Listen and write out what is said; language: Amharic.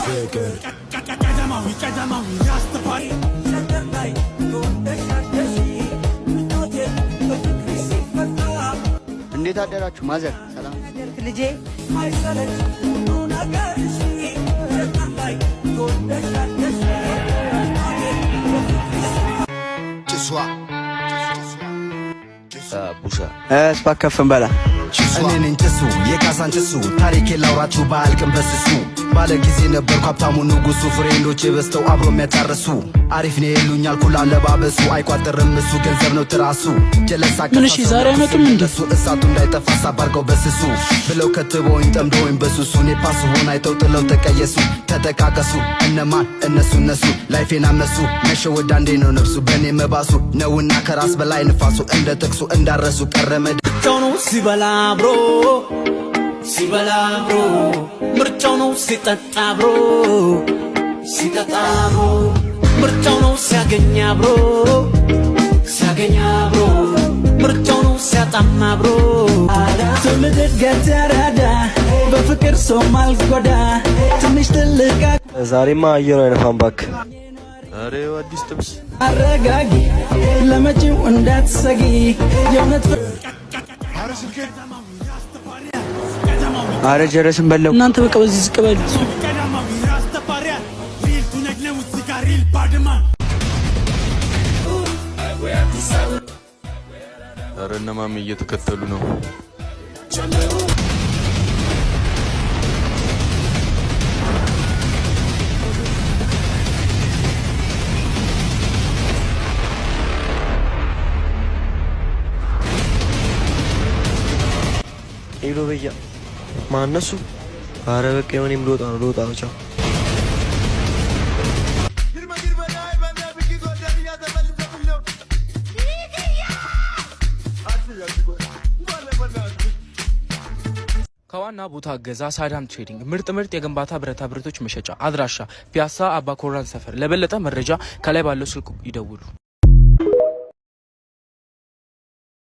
ፍቅር እንዴት አደራችሁ ማዘር? ሰላም ልጄ ቡሻ ስፓከፍን በላ እኔን እንጭሱ የካሳን ጭሱ ታሪኬ ላውራችሁ ባልቅም በስሱ ባለ ጊዜ ነበርኩ ሀብታሙ ንጉሱ ፍሬንዶች በስተው አብሮ የሚያጫርሱ አሪፍ ነው ይሉኛል ኩላ ለባበሱ አይቋጥርም እሱ ገንዘብ ነው ትራሱ ጀለሳ ምንሽ ዛሬ አመጡም እንደሱ እሳቱ እንዳይጠፋ ሳባርገው በስሱ ብለው ከትበውኝ ጠምደውኝ በሱሱ እኔ ፓስ ሆን አይተው ጥለው ተቀየሱ ተጠቃቀሱ እነማን እነሱ ላይፌን አመሱ መሸወድ አንዴ ነው ነፍሱ በእኔ መባሱ ነውና ከራስ በላይ ንፋሱ እንደ ጥቅሱ እንዳረሱ ቀረመድ ነው ሲበላ ብሮ ምርጫው ነው ሲጠጣ ብሮ ምርጫው ነው ሲያገኛ ብሮ ምርጫው ነው ሲያጣማ ብሮ ትውልድ እድገት ያራዳ በፍቅር ሰው ማልጎዳ ትንሽ ትልቅ ዛሬማ አየሩ አይነፋም ባክ አሬ አዲስ ጥብስ አረጋጊ ለመጪው እንዳትሰጊ የእውነት አረ ጀረስን በለው እናንተ በቃ በዚህ ዝቅ በሉ። አረ እነ ማሚ እየተከተሉ ነው። ሄሎ በያ ማነሱ? አረ በቃ የሆነም ልወጣ ነው ቻው። ከዋና ቦታ ገዛ ሳዳም ትሬዲንግ ምርጥ የግንባታ ብረታ ብረቶች መሸጫ አድራሻ ፒያሳ አባ ኮራን ሰፈር። ለበለጠ መረጃ ከላይ ባለው ስልክ ይደውሉ።